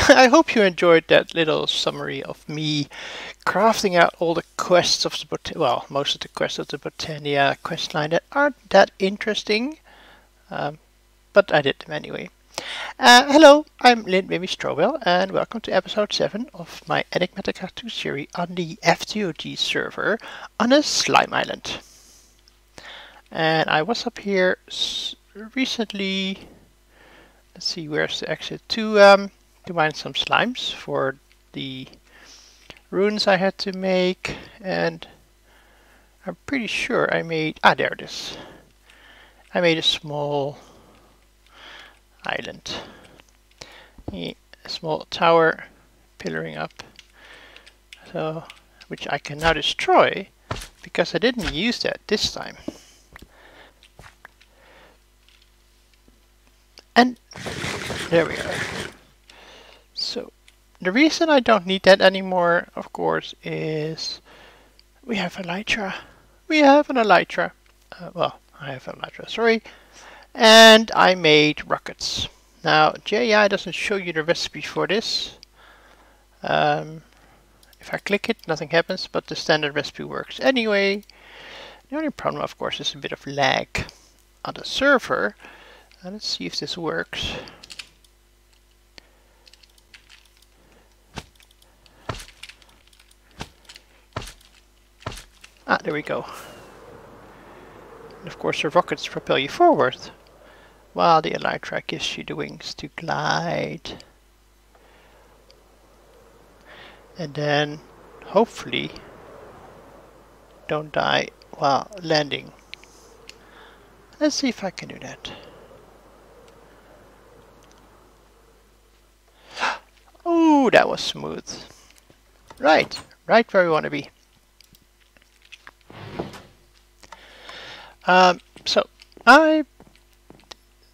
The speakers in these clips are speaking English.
I hope you enjoyed that little summary of me crafting out all the quests of the most of the quests of the Botania questline that aren't that interesting, but I did them anyway. Hello, I'm Lynn Mimi Strobel, and welcome to episode 7 of my Enigmatica 2 series on the FTOG server on a slime island. And I was up here recently. Let's see, where's the exit? To mine some slimes for the runes I had to make, and I'm pretty sure I made, there it is. I made a small island, a small tower pillaring up, so which I can now destroy because I didn't use that this time. And there we are. So the reason I don't need that anymore, of course, is we have elytra. We have an elytra. I have an elytra, sorry. And I made rockets. Now, JI doesn't show you the recipe for this. If I click it, nothing happens, but the standard recipe works anyway. The only problem, of course, is a bit of lag on the server. Let's see if this works. There we go. And of course the rockets propel you forward, while the elytra gives you the wings to glide. And then, hopefully, don't die while landing. Let's see if I can do that. Oh, that was smooth. Right where we want to be.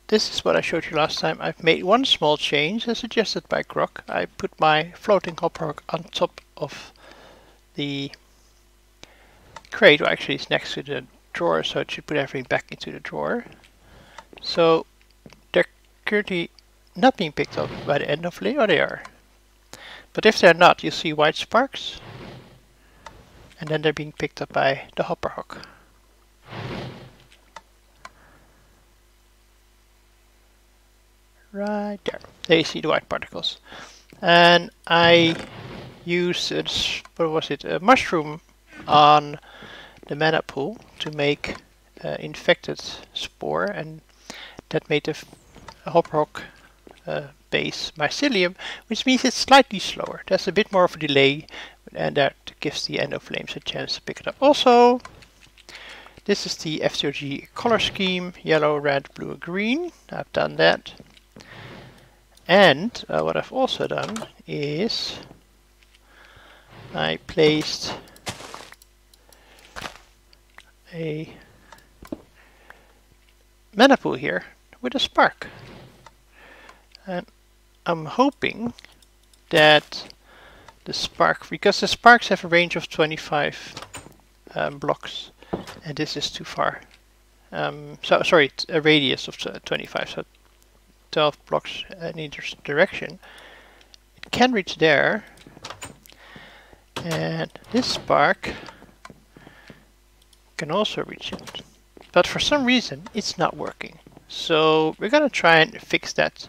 This is what I showed you last time. I've made one small change as suggested by Grok. I put my floating hopper hook on top of the crate, or actually it's next to the drawer, so it should put everything back into the drawer. So they're currently not being picked up by the end of layer, or they are. But if they're not, you see white sparks, and then they're being picked up by the hopper hook. Right there. There you see the white particles. And I used, a mushroom on the mana pool to make infected spore, and that made the hopper hook base mycelium, which means it's slightly slower. There's a bit more of a delay, and that gives the endoflames a chance to pick it up. Also, this is the FTOG color scheme: yellow, red, blue, green. I've done that. And what I've also done is I placed a mana pool here with a spark. And I'm hoping that the spark, because the sparks have a range of 25 blocks, and this is too far. Sorry, a radius of 25, so 12 blocks in either direction. It can reach there, and this spark can also reach it. But for some reason it's not working. So we're gonna try and fix that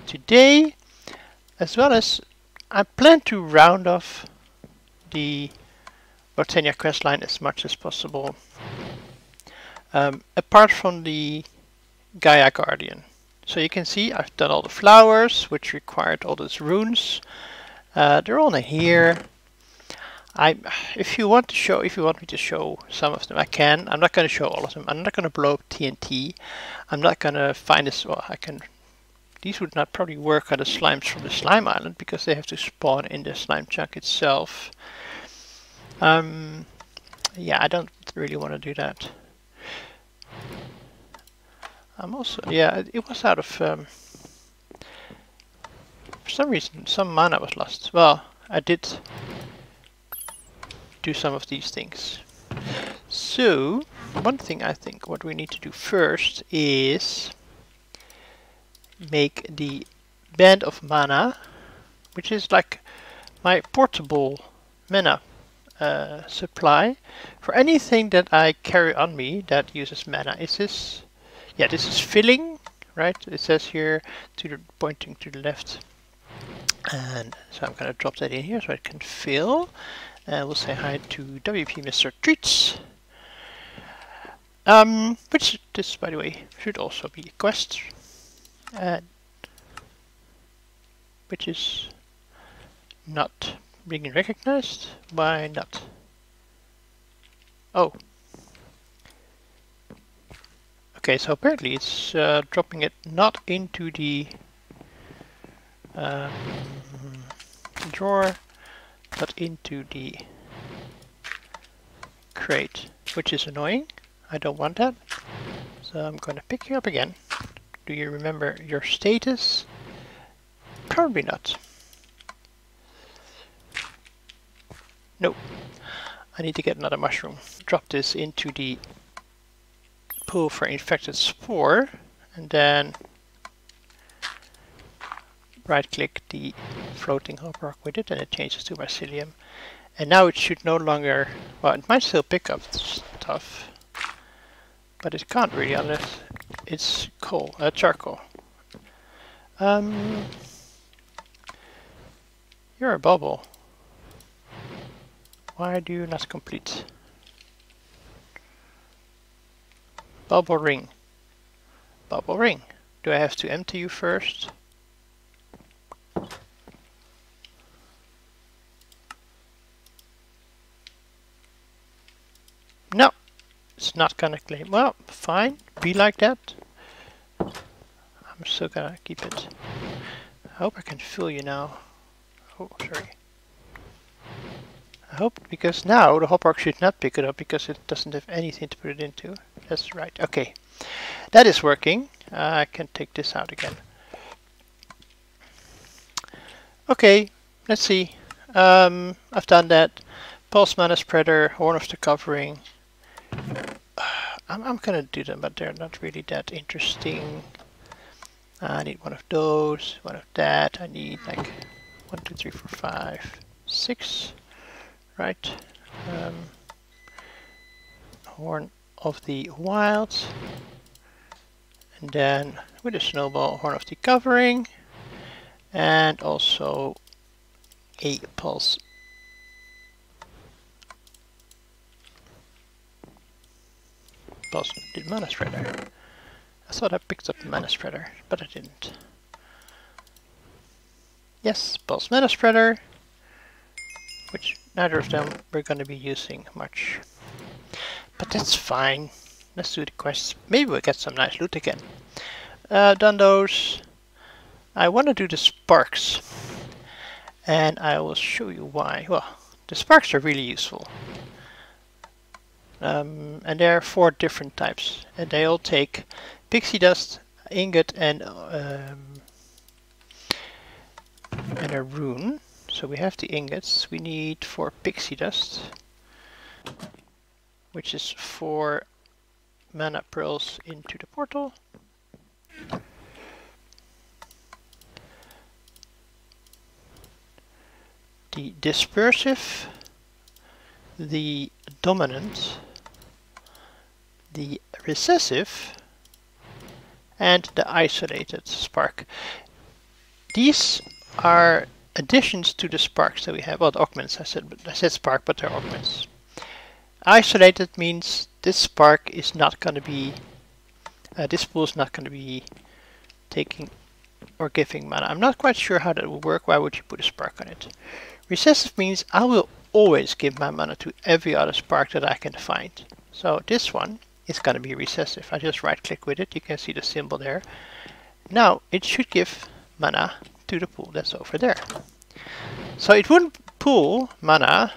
today, as well as I plan to round off the Botania questline as much as possible. Apart from the Gaia Guardian. So you can see I've done all the flowers, which required all those runes. They're all in here. If you want me to show some of them, I can. I'm not going to show all of them. I'm not going to blow up TNT. I'm not going to find this. Well, I can. These would not probably work on the slimes from the slime island because they have to spawn in the slime chunk itself. Yeah, I don't really want to do that. I'm also, yeah, it was out of, for some reason, some mana was lost. Well, I did do some of these things. So, one thing I think what we need to do first is make the band of mana which is like my portable mana supply for anything that I carry on me that uses mana. Is this? Yeah, this is filling, right? It says here pointing to the left. And so I'm going to drop that in here so it can fill. And we'll say hi to WP Mr. Treats. Which this, by the way, should also be a quest. Which is not being recognized. Why not? Oh. Okay, so apparently it's dropping it not into the drawer, but into the crate, which is annoying. I don't want that. So I'm going to pick you up again. Do you remember your status? Probably not. Nope. I need to get another mushroom. Drop this into the pool for infected spore, and then right click the floating hop rock with it, and it changes to mycelium. And now it should no longer, well, it might still pick up stuff, but it can't really unless it's charcoal. You're a bubble. Why do you not complete? Bubble ring. Bubble ring. Do I have to empty you first? No. It's not gonna claim. Well, fine. Be like that. I'm still gonna keep it. I hope I can fill you now. Oh, sorry. I hope, because now the hop rock should not pick it up because it doesn't have anything to put it into. That's right. Okay. That is working. I can take this out again. Okay. Let's see. I've done that. Pulse mana spreader, horn of the covering. I'm gonna do them, but they're not really that interesting. I need one of those, one of that. I need like 1, 2, 3, 4, 5, 6. Right. Horn of the wilds. And then with a snowball, horn of the covering. And also a pulse. Pulse the mana spreader. I thought I picked up the mana spreader, but I didn't. Yes, pulse mana spreader, which neither of them we're going to be using much. But that's fine. Let's do the quests. Maybe we'll get some nice loot again. Done those. I want to do the sparks. And I will show you why. Well, the sparks are really useful. And there are 4 different types. And they all take pixie dust, ingot, and a rune. So we have the ingots. We need 4 pixie dust, which is 4 mana pearls into the portal. The dispersive, the dominant, the recessive, and the isolated spark. These are additions to the sparks that we have. Well, the augments. I said spark, but they're augments. Isolated means this spark is not going to be, this pool is not going to be taking or giving mana. I'm not quite sure how that will work. Why would you put a spark on it? Recessive means I will always give my mana to every other spark that I can find. So this one is going to be recessive. I just right click with it. You can see the symbol there. Now it should give mana to the pool that's over there. So it wouldn't pool mana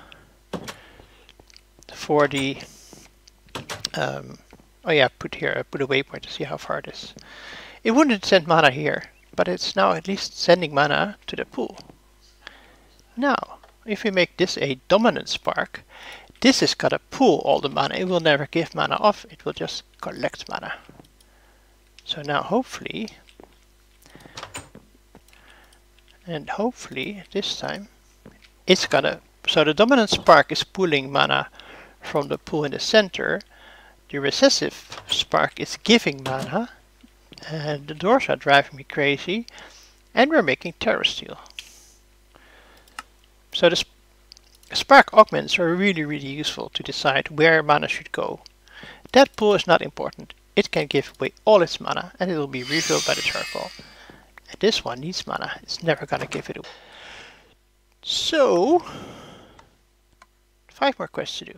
for the oh yeah, put a waypoint to see how far it is. It wouldn't send mana here, but it's now at least sending mana to the pool. Now, if we make this a dominant spark, this is gonna pool all the mana. It will never give mana off, it will just collect mana. So now hopefully, And hopefully this time it's gonna... So the dominant spark is pulling mana from the pool in the center. The recessive spark is giving mana. And the doors are driving me crazy. And we're making Terror Steel. So the spark augments are really useful to decide where mana should go. That pool is not important. It can give away all its mana and it will be refilled by the charcoal. And this one needs mana. It's never gonna give it away. So 5 more quests to do.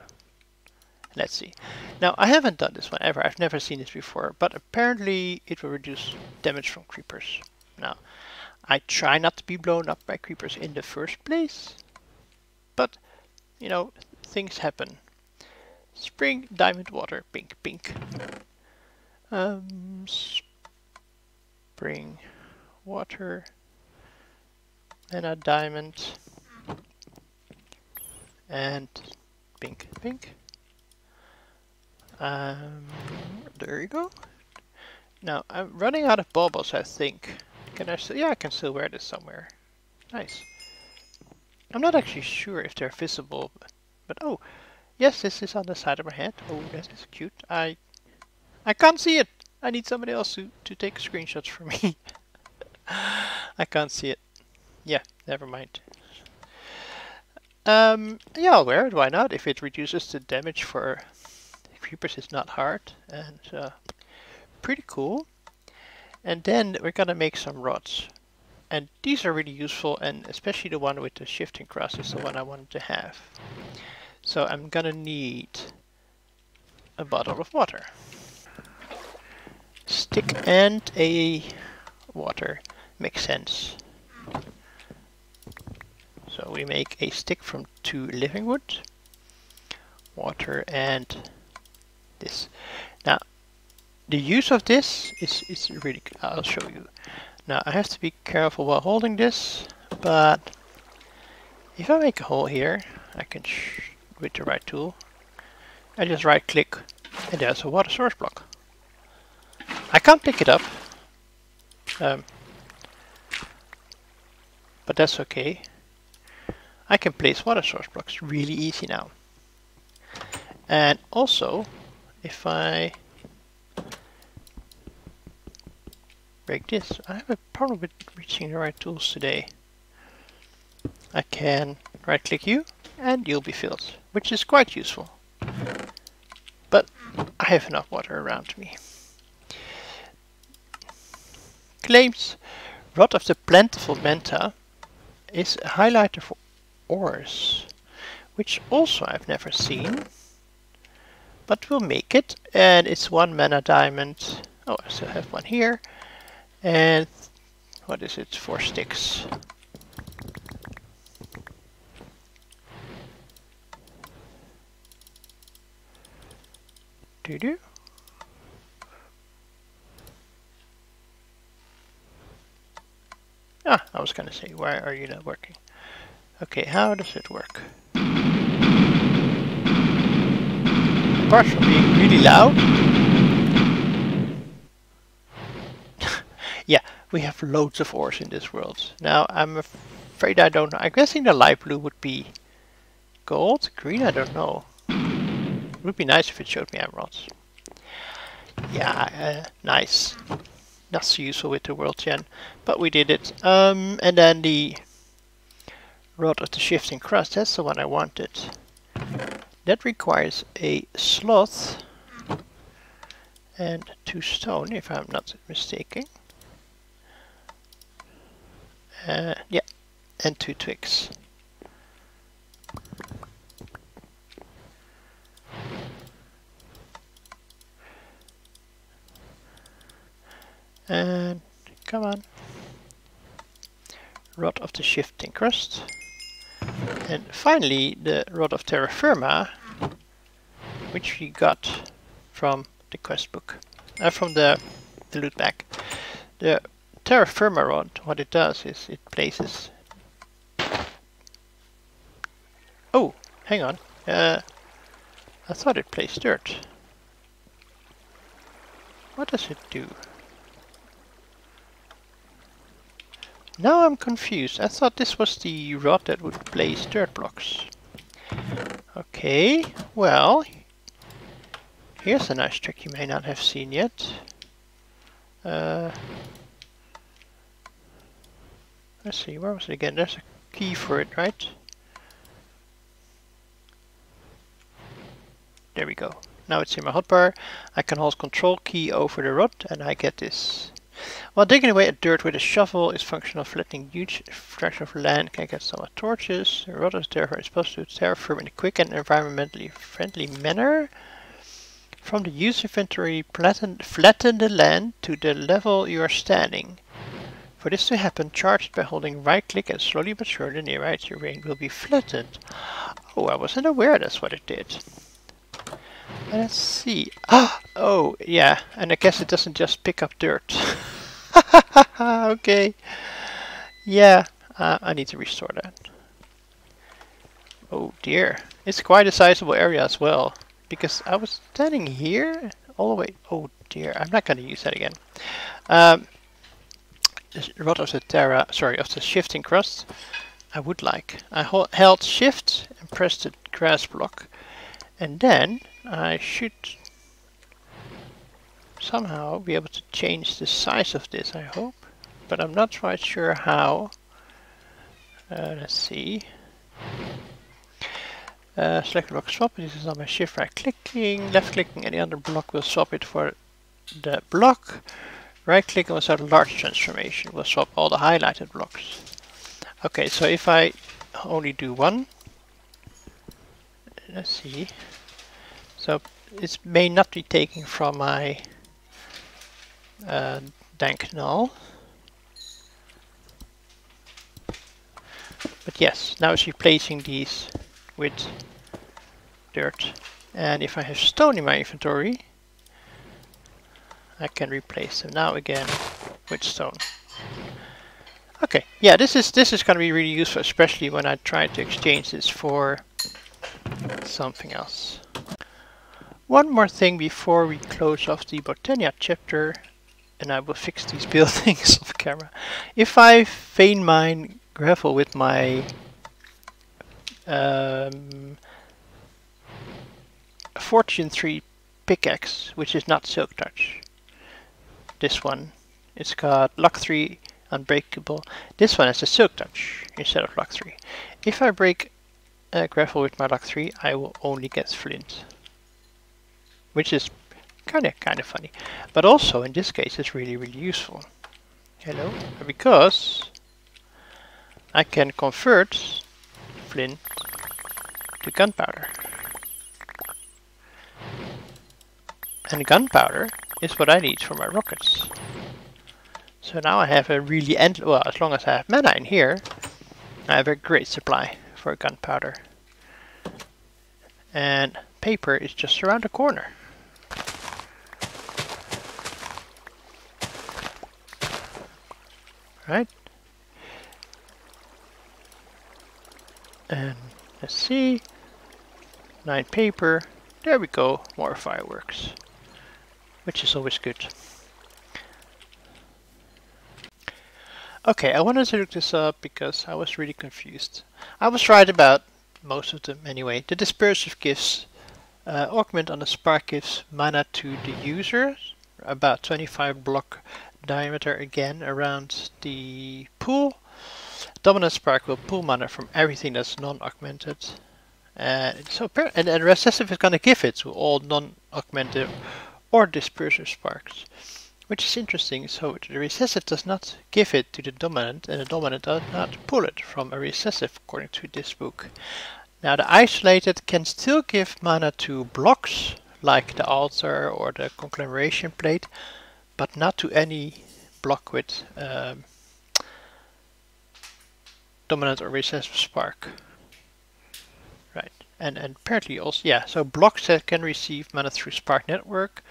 Let's see. Now I haven't done this one ever. I've never seen this before, but apparently it will reduce damage from creepers. Now I try not to be blown up by creepers in the first place, but you know, things happen. Spring, diamond, water, pink, pink. Spring, water, and a diamond, and pink, pink. There you go. Now I'm running out of baubles, I think. Can I still? Yeah, I can still wear this somewhere. Nice. I'm not actually sure if they're visible, but oh, yes, this is on the side of my head. Oh, that is cute. I can't see it. I need somebody else to take screenshots for me. I can't see it. Yeah, never mind. Yeah, I'll wear it. Why not? If it reduces the damage for creepers, it's not hard and pretty cool. And then we're gonna make some rods. And these are really useful, and especially the one with the shifting cross is the one I wanted to have. So I'm gonna need a bottle of water, stick and a water. Makes sense. So we make a stick from 2 living wood, water, and this. Now the use of this is really good. I'll show you. Now I have to be careful while holding this, but if I make a hole here, I can with the right tool, I just right click and there's a water source block. I can't pick it up, but that's okay. I can place water source blocks really easy now. And also, if I break this, I have a problem with reaching the right tools today. I can right click you and you'll be filled, which is quite useful. But I have enough water around me. Claims Rod of the Plentiful Manta is a highlighter for ores, which also I've never seen, but we'll make it. And it's 1 mana diamond. Oh, I still have one here. And what is it? 4 sticks. Do-do. Ah, I was gonna say, why are you not working? Okay, how does it work? Apart from being really loud. Yeah, we have loads of ores in this world. Now, I'm afraid I don't know. I'm guessing the light blue would be gold. Green, I don't know. It would be nice if it showed me emeralds. Yeah, nice. Not so useful with the world gen, but we did it. And then the Rod of the Shifting Crust, that's the one I wanted. That requires a sloth and 2 stone, if I'm not mistaken. Yeah, and 2 twigs. And come on. Rod of the Shifting Crust. And finally the Rod of Terra Firma, which we got from the quest book. From the loot bag. The Terra Firma rod, what it does is it places... Oh, hang on. I thought it placed dirt. What does it do? Now I'm confused. I thought this was the rod that would place dirt blocks. Okay, well, here's a nice trick you may not have seen yet. Let's see, where was it again? There's a key for it, right? There we go. Now it's in my hotbar. I can hold Control key over the rod and I get this. While digging away at dirt with a shovel is functional, flattening huge fraction of land. Can get some torches. The rod is therefore supposed to terraform in a quick and environmentally friendly manner. From the use inventory, flatten the land to the level you are standing. For this to happen, charge it by holding right click and slowly but surely the nearby terrain will be flattened. Oh, I wasn't aware that's what it did. Let's see. Oh, yeah, and I guess it doesn't just pick up dirt. Okay. Yeah, I need to restore that. Oh dear. It's quite a sizable area as well. Because I was standing here all the way. Oh dear, I'm not going to use that again. The rod of the shifting crust. I would like. I held shift and pressed the grass block. And then I should somehow be able to change the size of this, I hope. But I'm not quite sure how. Let's see. Select block swap. This is on my shift right clicking, left clicking, and the other block will swap it for the block. Right click will start a large transformation. We'll swap all the highlighted blocks. Okay, so if I only do one, let's see. So it may not be taking from my dank null. But yes, now it's replacing these with dirt. And if I have stone in my inventory, I can replace them now again with stone. Okay, yeah, this is going to be really useful, especially when I try to exchange this for something else. One more thing before we close off the Botania chapter, and I will fix these buildings off camera. If I vein mine gravel with my Fortune 3 pickaxe, which is not Silk Touch. This one, it's got Luck 3 Unbreakable. This one has a Silk Touch instead of Luck 3. If I break gravel with my Luck 3, I will only get flint, which is kind of funny. But also in this case, it's really useful. Hello, because I can convert flint to gunpowder. And gunpowder is what I need for my rockets. So now I have a really well, as long as I have mana in here, I have a great supply for gunpowder. And paper is just around the corner. Right? And let's see. 9 paper. There we go. More fireworks. Which is always good. Okay, I wanted to look this up because I was really confused. I was right about most of them anyway. The dispersive gifts augment on the spark gives mana to the user. About 25 block diameter again around the pool. Dominant spark will pull mana from everything that's non-augmented. And recessive is going to give it to all non-augmented or dispersive sparks, which is interesting. So the recessive does not give it to the dominant, and the dominant does not pull it from a recessive, according to this book. Now the isolated can still give mana to blocks like the altar or the conglomeration plate, but not to any block with dominant or recessive spark. Right, and apparently also, yeah, so blocks that can receive mana through spark network.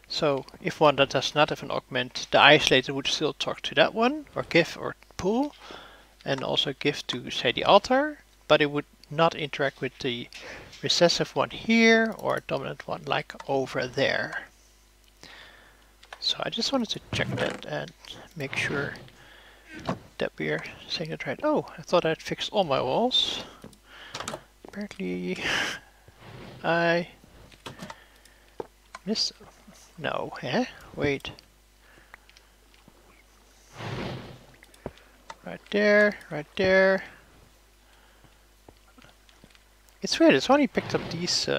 So if one that does not have an augment, the isolated would still talk to that one, or give or pull, and also give to, say, the altar, but it would not interact with the recessive one here or dominant one like over there. So I just wanted to check that and make sure that we are saying that right. Oh, I thought I'd fixed all my walls. Apparently, I missed. No, eh? Wait. Right there, right there. It's weird, it's only picked up these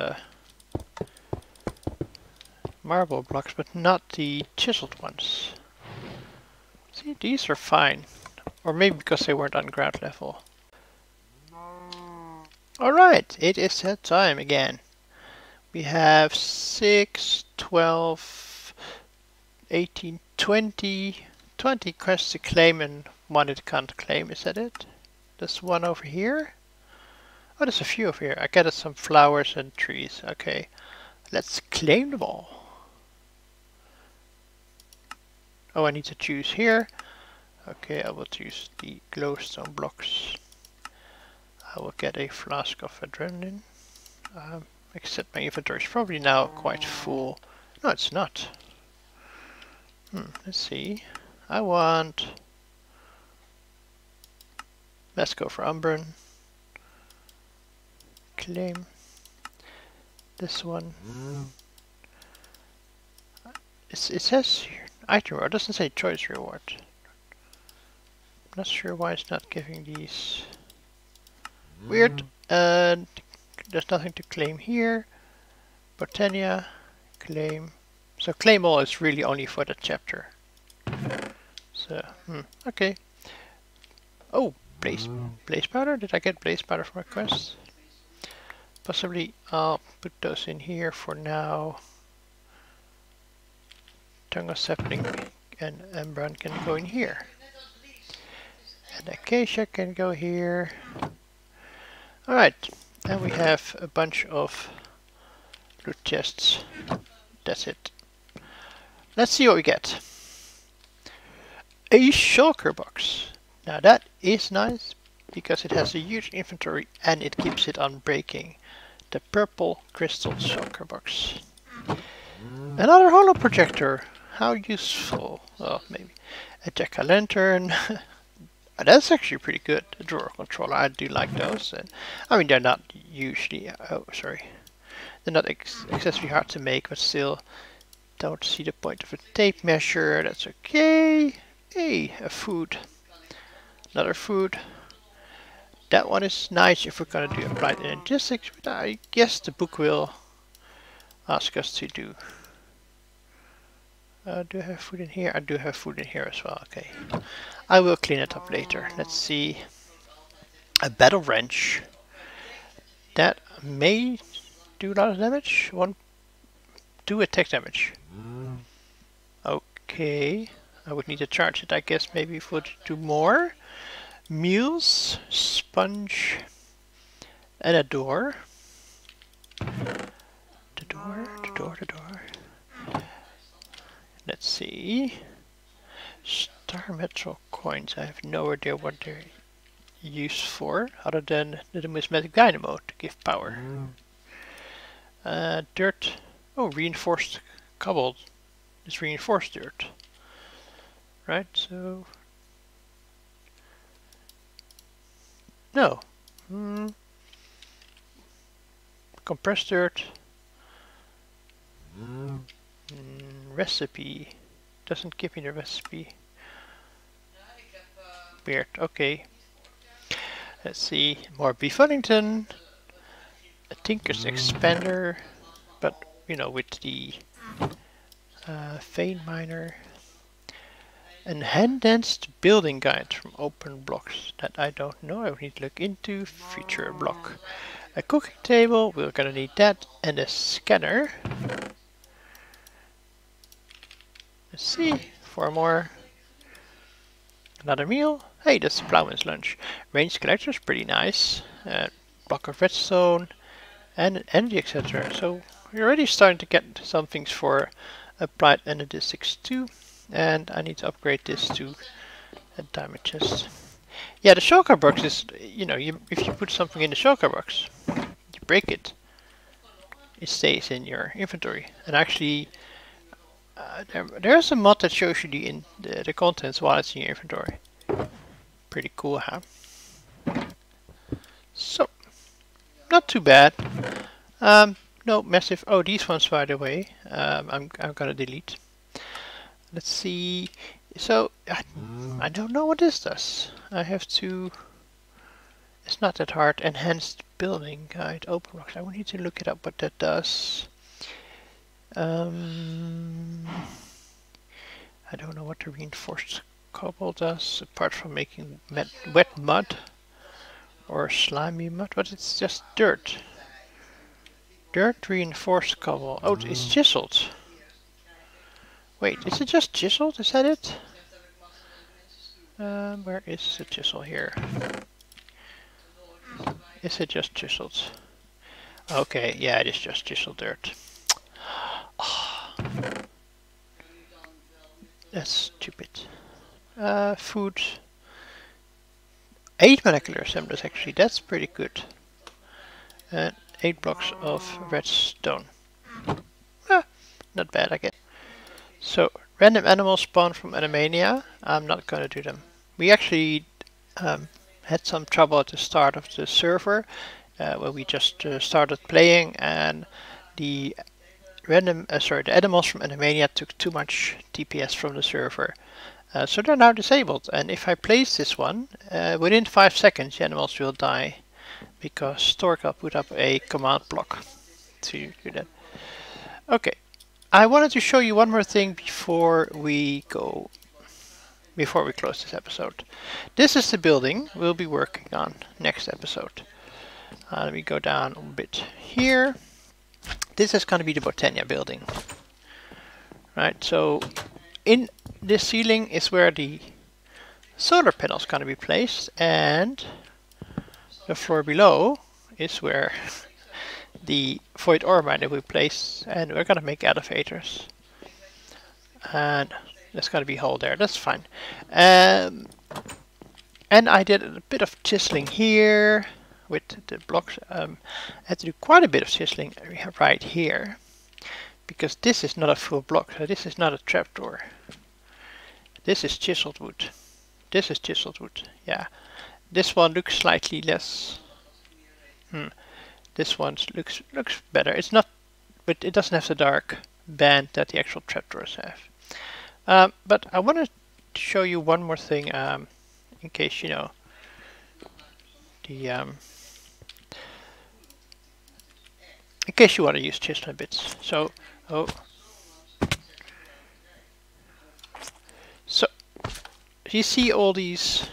marble blocks, but not the chiseled ones. See, these are fine. Or maybe because they weren't on ground level. Alright, it is that time again. We have 6, 12, 18, 20 quests to claim and one it can't claim, is that it? There's one over here. Oh, there's a few over here. I gathered some flowers and trees. Okay, let's claim them all. Oh, I need to choose here. Okay, I will choose the glowstone blocks. I will get a flask of adrenaline. Except my inventory is probably now quite full. No, it's not. Let's see. I want... Let's go for Umbran. Claim. This one. It says here, item reward. It doesn't say choice reward. Not sure why it's not giving these. Weird. There's nothing to claim here. Botania, claim. So claim all is really only for the chapter. So, okay. Oh, blaze powder. Did I get blaze powder for my quest? Possibly. I'll put those in here for now. Tongue of Sapling and Embran can go in here. And Acacia can go here. Alright, and we have a bunch of loot chests. That's it. Let's see what we get. A shulker box. Now that is nice because it has a huge inventory and it keeps it on breaking. The purple crystal shulker box. Another holo projector. How useful. Well, maybe a jack-o'-lantern. That's actually pretty good. A drawer controller. I do like those. And I mean, they're not usually. Oh, sorry. They're not excessively hard to make, but still, don't see the point of a tape measure. That's okay. Hey, a food. Another food. That one is nice if we're gonna do applied energistics, but I guess the book will ask us to do. Do I have food in here? I do have food in here as well. Okay. I will clean it up later. Let's see. A battle wrench. That may do a lot of damage. Do attack damage. Okay. I would need to charge it, I guess, maybe for to do more. Mules, sponge, and a door. The door. Let's see. Star metal coins. I have no idea what they're used for, other than the numismatic dynamo to give power. Dirt. Oh, reinforced cobbled. It's reinforced dirt. Right, so... No. Compressed dirt. Recipe. Doesn't give me the recipe. Weird, okay. Let's see. More beef Wellington. A Tinker's Expander. But, you know, with the Vein Miner. An hand-danced building guide from Open Blocks that I don't know. I need to look into. Feature block. A cooking table. We're gonna need that. And a scanner. Let's see. 4 more. Another meal. Hey, that's Plowman's lunch. Range collector is pretty nice. Block of redstone. And an energy etc. So we're already starting to get some things for applied energistics too. And I need to upgrade this to a diamond chest. Yeah, the shulker box is, you know, if you put something in the shulker box, you break it, it stays in your inventory. And actually, there's a mod that shows you the contents while it's in your inventory. Pretty cool, huh? So, not too bad. No massive. Oh, these ones, by the way, I'm gonna delete. Let's see. So I don't know what this does. I have to. It's not that hard. Enhanced building guide. Open rocks. I will need to look it up what that does. I don't know what the reinforced cobble does, apart from making wet mud or slimy mud, but it's just dirt. Dirt reinforced cobble. Oh, it's chiseled. Wait, is it just chiseled? Is that it? Where is the chisel here? Is it just chiseled? Okay, yeah, it is just chiseled dirt. Oh, that's stupid. Food. 8 molecular assemblers actually, that's pretty good. And 8 blocks of redstone. Not bad, I guess. So, random animals spawn from Enigmatica. I'm not gonna do them. We actually had some trouble at the start of the server, where we just started playing, and the the animals from Enigmatica took too much TPS from the server. So they're now disabled, and if I place this one, within 5 seconds the animals will die, because Storka put up a command block to do that. Okay, I wanted to show you one more thing before we close this episode. This is the building we'll be working on next episode. Let me go down a bit here. This is going to be the Botania building. Right, so in this ceiling is where the solar panels going to be placed, and the floor below is where the void ore miner will be placed, and we're going to make elevators. And there's going to be a hole there, that's fine. And I did a bit of chiseling here with the blocks. I had to do quite a bit of chiseling right here, because this is not a full block, so this is not a trapdoor. This is chiseled wood. This is chiseled wood, yeah. This one looks slightly less. This one looks better. It's not, but it doesn't have the dark band that the actual trapdoors have. But I wanted to show you one more thing, in case you know the in case you want to use chiseling bits. So, so you see all these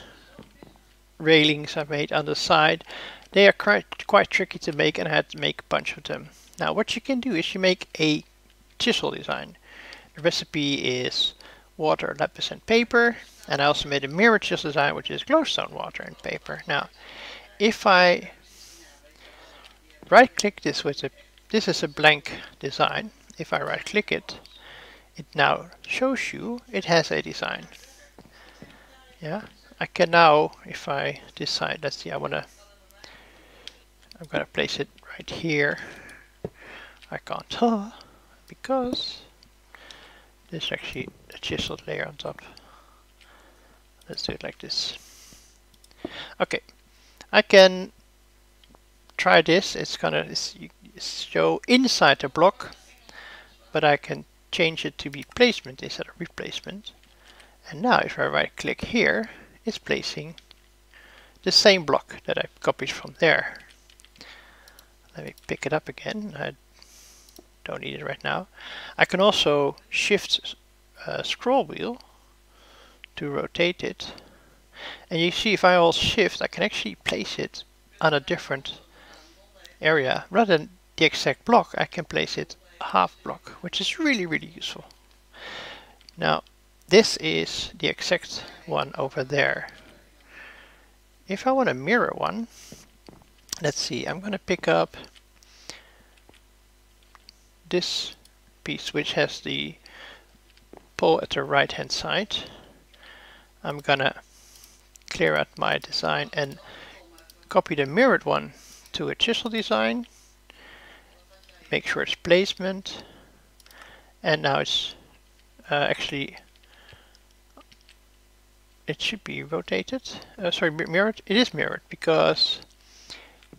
railings I made on the side. They are quite tricky to make, and I had to make a bunch of them. Now what you can do is you make a chisel design. The recipe is water, lapis and paper, and I also made a mirror chisel design, which is glowstone, water and paper. Now if I right click this with this is a blank design. If I right click it, it now shows you it has a design. Yeah, I can now, if I decide, let's see, I'm gonna place it right here. I can't, because there's actually a chiseled layer on top. Let's do it like this. Okay, I can try this. It's gonna show inside the block, but I can change it to be placement instead of replacement. And now if I right click here, it's placing the same block that I copied from there. Let me pick it up again. I don't need it right now. I can also shift scroll wheel to rotate it. And you see, if I hold shift, I can actually place it on a different area. Rather than the exact block, I can place it half block, which is really, really useful. Now, this is the exact one over there. If I want to mirror one, let's see, I'm going to pick up this piece, which has the pole at the right hand side. I'm going to clear out my design and copy the mirrored one to a chisel design. Make sure it's placement. And now it's actually it should be rotated. Sorry, mirrored. It is mirrored because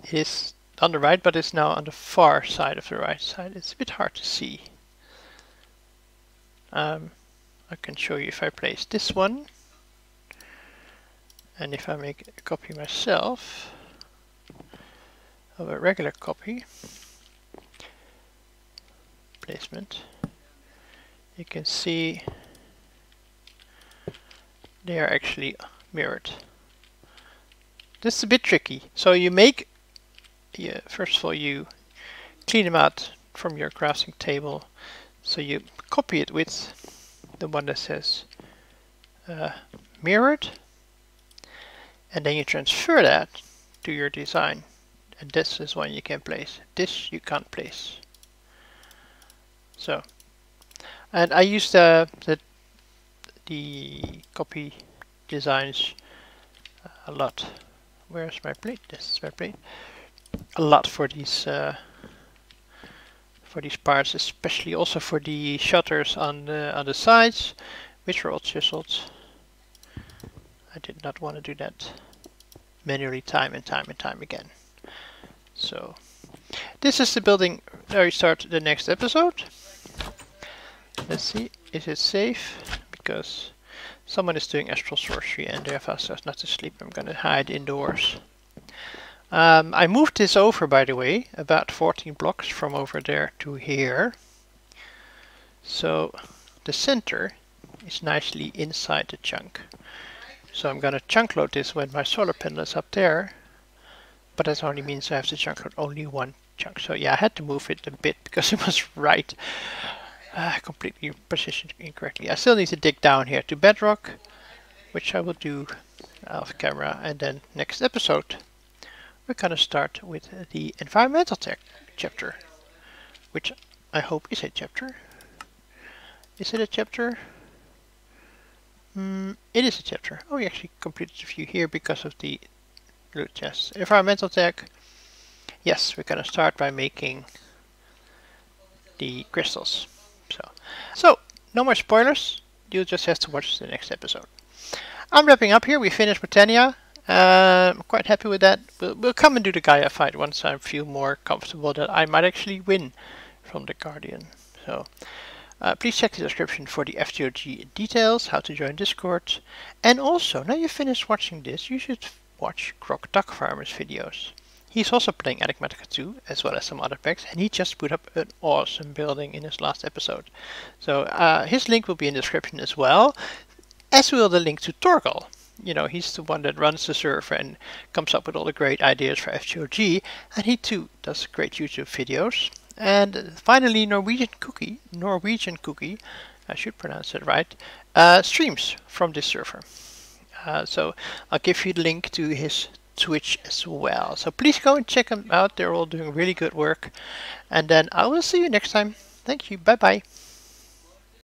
it is on the right, but it's now on the far side of the right side. It's a bit hard to see. I can show you if I place this one, and if I make a copy myself of a regular copy placement, you can see they are actually mirrored. This is a bit tricky. So you make, first of all, you clean them out from your crafting table. So you copy it with the one that says mirrored, and then you transfer that to your design. And this is one you can place. This you can't place. So, and I use the copy designs a lot. Where's my plate? This is my plate. A lot for these parts, especially also for the shutters on the sides, which are all chiseled. I did not want to do that manually time and time and time again. So this is the building where we start the next episode. Let's see, is it safe? Because someone is doing astral sorcery and they have asked us not to sleep. I'm going to hide indoors. I moved this over, by the way, about 14 blocks from over there to here. So the center is nicely inside the chunk. So I'm going to chunk load this when my solar panel is up there. But that only means I have to chunk load only one chunk. So yeah, I had to move it a bit because it was right. Completely positioned incorrectly. I still need to dig down here to bedrock, which I will do off camera. And then next episode, we're going to start with the environmental tech chapter, which I hope is a chapter. Is it a chapter? It is a chapter. Oh, we actually completed a few here because of the loot chests. Environmental tech. Yes, we're going to start by making the crystals. So no more spoilers. You just have to watch the next episode. I'm wrapping up here. We finished Botania. I'm quite happy with that. We'll come and do the Gaia fight once I feel more comfortable that I might actually win from the Guardian. So please check the description for the FGOG details, how to join Discord. And also, now you've finished watching this, you should watch Croc Duck Farmer's videos. He's also playing Enigmatica 2, as well as some other packs, and he just put up an awesome building in his last episode. So his link will be in the description as well, as will the link to Torgal. You know, he's the one that runs the server and comes up with all the great ideas for FGOG, and he too does great YouTube videos. And finally, Norwegian Cookie, I should pronounce it right, streams from this server. So I'll give you the link to his Twitch as well. So please go and check them out. They're all doing really good work. And then I will see you next time. Thank you. Bye bye.